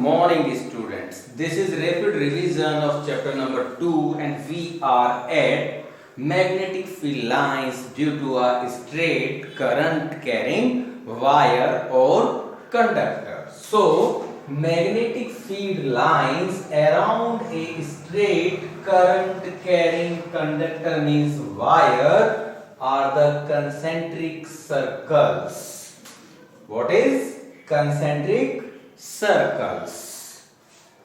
morning students. This is rapid revision of chapter number 2 and we are at magnetic field lines due to a straight current carrying wire or conductor. So magnetic field lines around a straight current carrying conductor means wire are the concentric circles. What is concentric circles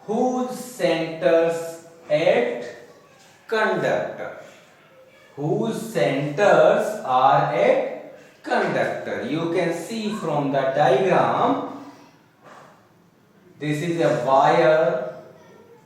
whose centers at conductor, whose centers are at conductor. You can see from the diagram, this is a wire,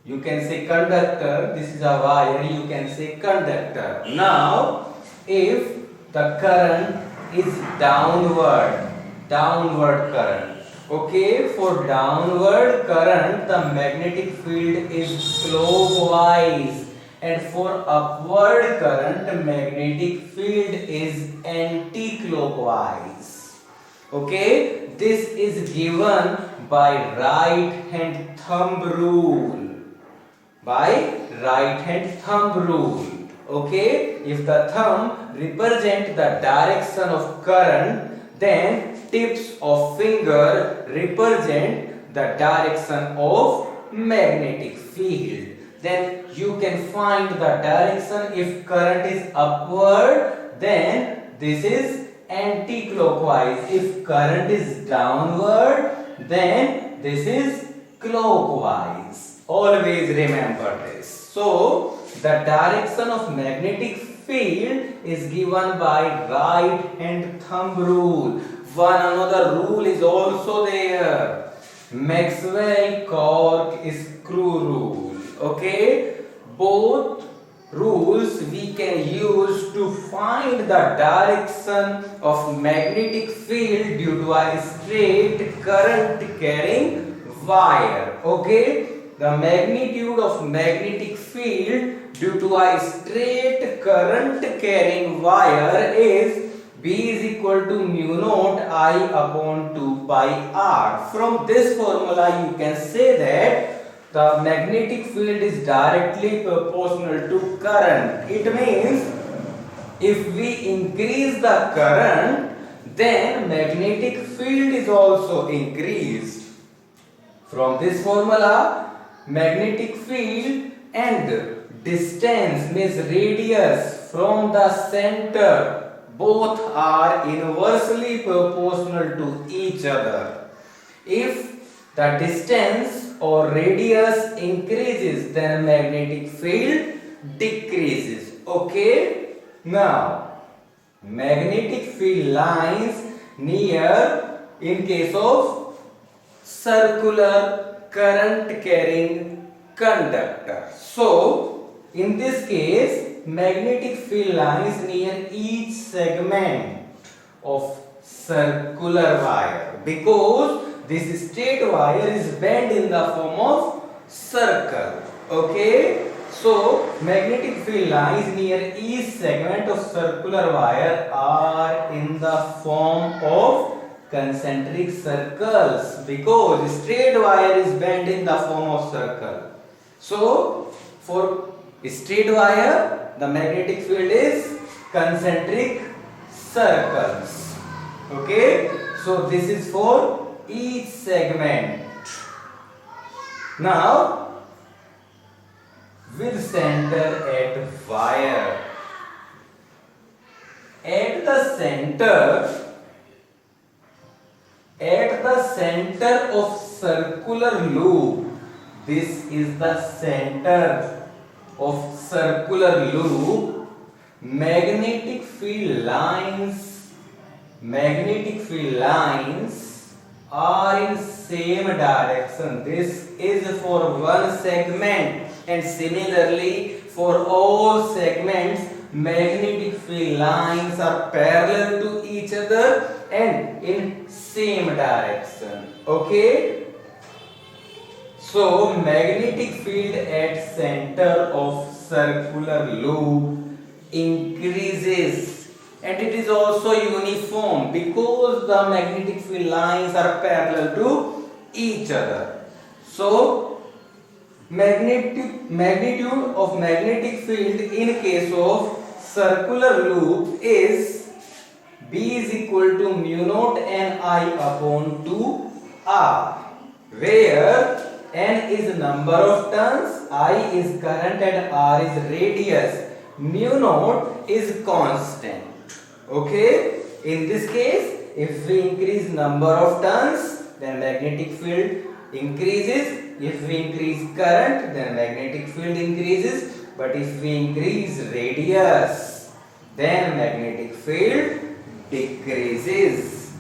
you can say conductor, this is a wire, you can say conductor. Now if the current is downward current, okay, for downward current the magnetic field is clockwise, and for upward current the magnetic field is anti-clockwise. Okay, this is given by right hand thumb rule. By right hand thumb rule. Okay, if the thumb represents the direction of current, then tips of finger represent the direction of magnetic field. Then you can find the direction. If current is upward, then this is anti-clockwise. If current is downward, then this is clockwise. Always remember this. So the direction of magnetic field is given by right hand thumb rule. One another rule is also there, Maxwell-Cork screw rule. Okay, both rules we can use to find the direction of magnetic field due to a straight current carrying wire. Okay, the magnitude of magnetic field due to a straight current carrying wire is B is equal to mu naught I upon 2 pi r. From this formula you can say that the magnetic field is directly proportional to current. It means if we increase the current, then magnetic field is also increased. From this formula, magnetic field and distance means radius from the center, both are inversely proportional to each other. If the distance or radius increases, then magnetic field decreases. Okay, now magnetic field lines near, in case of circular current carrying conductor. So in this case, magnetic field lines near each segment of circular wire, because this straight wire is bent in the form of circle. Okay, so magnetic field lines near each segment of circular wire are in the form of concentric circles, because straight wire is bent in the form of circle. So for straight wire, the magnetic field is concentric circles. Okay, so this is for each segment. Now with center at wire, at the center of circular loop, this is the center of circular loop, magnetic field lines are in same direction. This is for one segment, and similarly for all segments magnetic field lines are parallel to each other and in same direction. Okay, so magnetic field at center of circular loop increases and it is also uniform because the magnetic field lines are parallel to each other. So magnitude of magnetic field in case of circular loop is B is equal to mu naught n I upon 2 R, where n is number of turns, I is current and R is radius. Mu naught is constant. Okay, in this case, if we increase number of turns, then magnetic field increases. If we increase current, then magnetic field increases. But if we increase radius, then magnetic field decreases.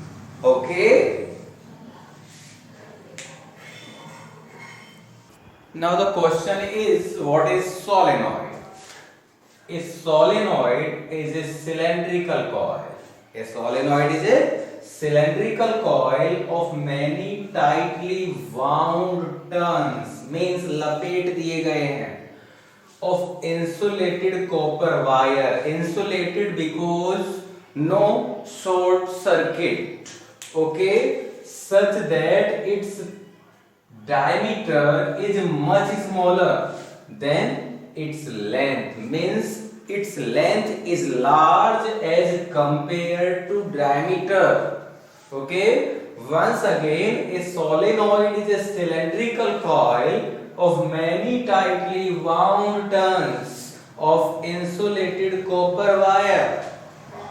Okay. Now the question is, what is solenoid? A solenoid is a cylindrical coil. A solenoid is a cylindrical coil of many tightly wound turns, means लपेट दिए गए हैं, of insulated copper wire. Insulated because no short circuit. Okay, such that its diameter is much smaller than its length, means its length is large as compared to diameter. Okay, once again, a solenoid is a cylindrical coil of many tightly wound turns of insulated copper wire,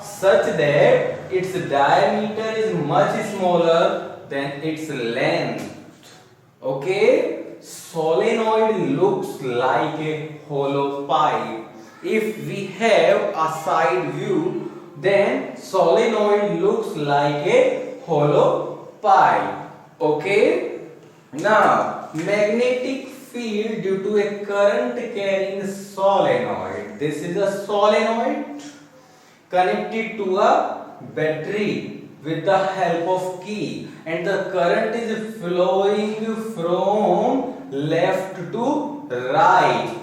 such that its diameter is much smaller than its length. Okay, solenoid looks like a hollow pipe. If we have a side view, then solenoid looks like a hollow pipe. Okay, now magnetic field due to a current carrying solenoid. This is a solenoid connected to a battery with the help of key, and the current is flowing from left to right.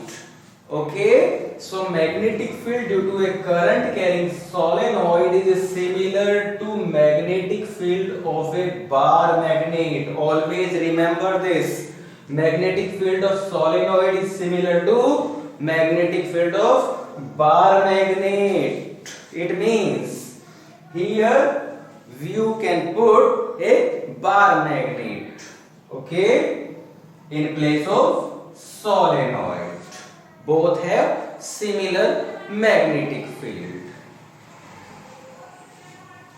Okay, so magnetic field due to a current carrying solenoid is similar to magnetic field of a bar magnet. Always remember this. Magnetic field of solenoid is similar to magnetic field of bar magnet. It means here you can put a bar magnet, okay, in place of solenoid. Both have similar magnetic field.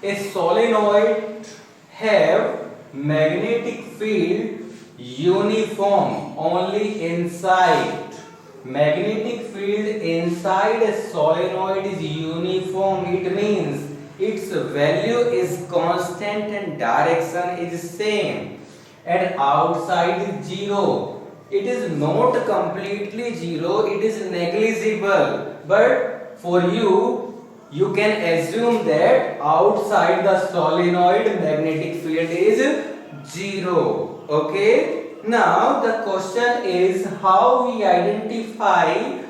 A solenoid have magnetic field uniform only inside. Magnetic field inside a solenoid is uniform. It means its value is constant and direction is same, and outside is zero. It is not completely zero, it is negligible, but for you can assume that outside the solenoid magnetic field is zero. Okay, now the question is how we identify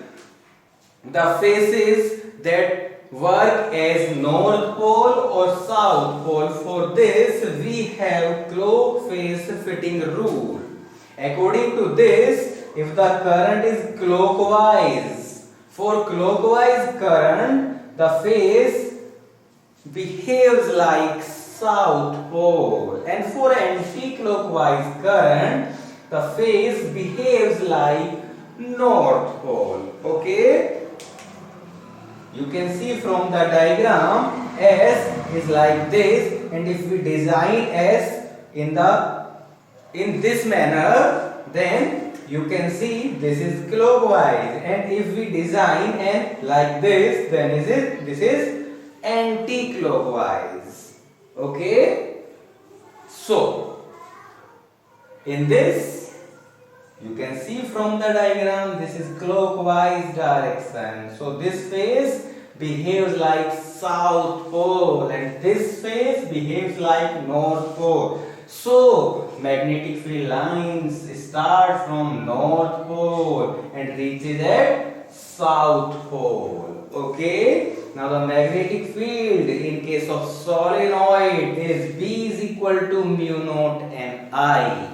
the phases that work as north pole or south pole. For this we have clock phase fitting rule. According to this, if the current is clockwise, for clockwise current the phase behaves like south pole, and for anti-clockwise current the phase behaves like north pole. Okay, you can see from the diagram S is like this, and if we design S in this manner, then you can see this is clockwise, and if we design N like this, then this is anti-clockwise. Okay, so in this you can see from the diagram this is clockwise direction, so this phase behaves like south pole and this phase behaves like north pole. So magnetic field lines start from north pole and reaches at south pole. Okay, now the magnetic field in case of solenoid is B is equal to mu naught N I.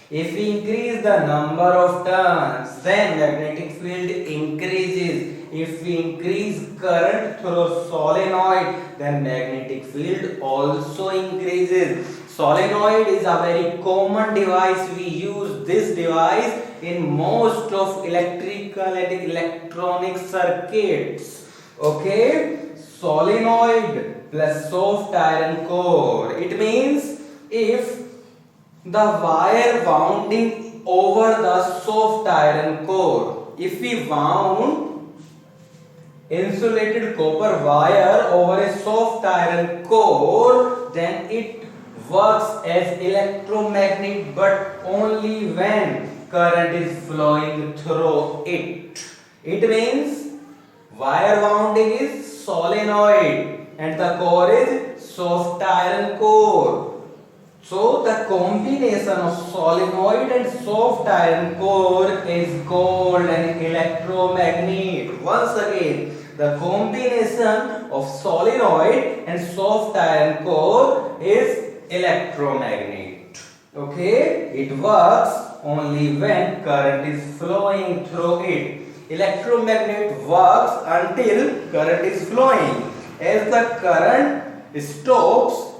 If we increase the number of turns, then magnetic field increases. If we increase current through solenoid, then magnetic field also increases. Solenoid is a very common device. We use this device in most of electrical and electronic circuits. Okay, solenoid plus soft iron core. It means if the wire wounding over the soft iron core, if we wound insulated copper wire over a soft iron core, then it works as electromagnet, but only when current is flowing through it. It means wire wounding is solenoid and the core is soft iron core. So the combination of solenoid and soft iron core is called an electromagnet. Once again, the combination of solenoid and soft iron core is electromagnet. Okay, it works only when current is flowing through it. Electromagnet works until current is flowing. As the current stops,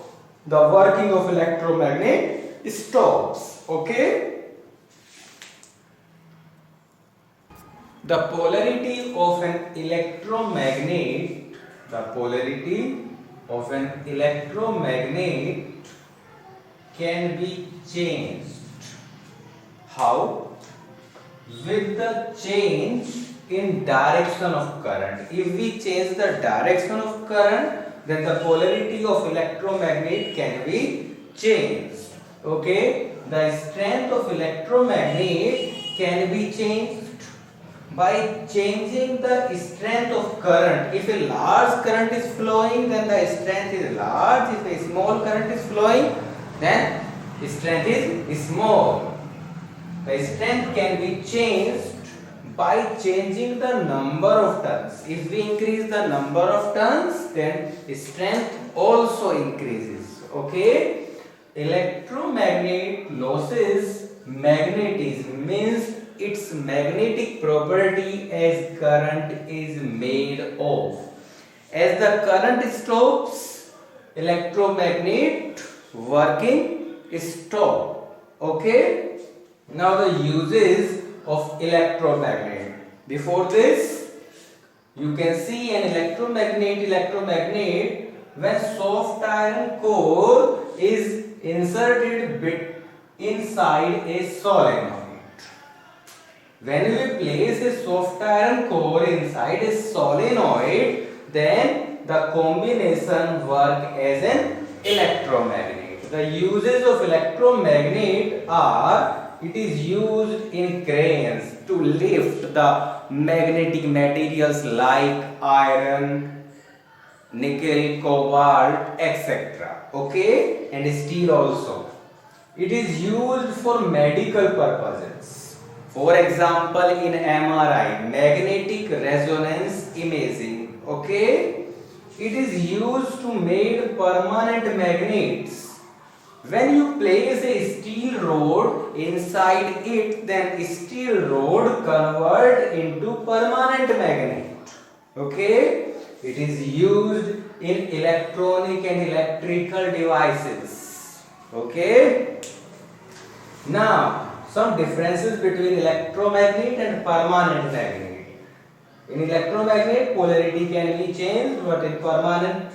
the working of electromagnet stops. Okay. The polarity of an electromagnet, can be changed. How? With the change in direction of current. If we change the direction of current, then the polarity of electromagnet can be changed. Okay, the strength of electromagnet can be changed by changing the strength of current. If a large current is flowing, then the strength is large. If a small current is flowing, then strength is small. The strength can be changed by changing the number of turns. If we increase the number of turns, then strength also increases. Okay? Electromagnet loses magnetism, means its magnetic property as current is made of. As the current stops, electromagnet working stop. Okay? Now the uses of electromagnet. Before this, you can see an electromagnet when soft iron core is inserted inside a solenoid. When we place a soft iron core inside a solenoid, then the combination work as an electromagnet. The uses of electromagnet are: it is used in cranes to lift the magnetic materials like iron, nickel, cobalt, etc. Okay, and steel also. It is used for medical purposes. For example, in MRI, magnetic resonance imaging. Okay, it is used to make permanent magnets. When you place a steel rod inside it, then steel rod convert into permanent magnet. Okay, it is used in electronic and electrical devices. Okay, now some differences between electromagnet and permanent magnet. In electromagnet, polarity can be changed, but in permanent,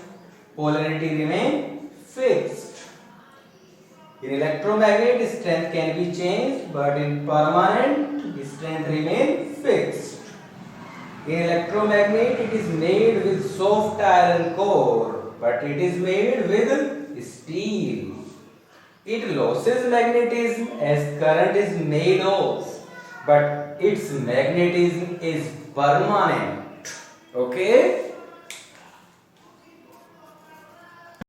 polarity remain fixed. In electromagnet, strength can be changed, but in permanent, strength remains fixed. In electromagnet, it is made with soft iron core, but it is made with steel. It loses magnetism as current is made of, but its magnetism is permanent. Okay?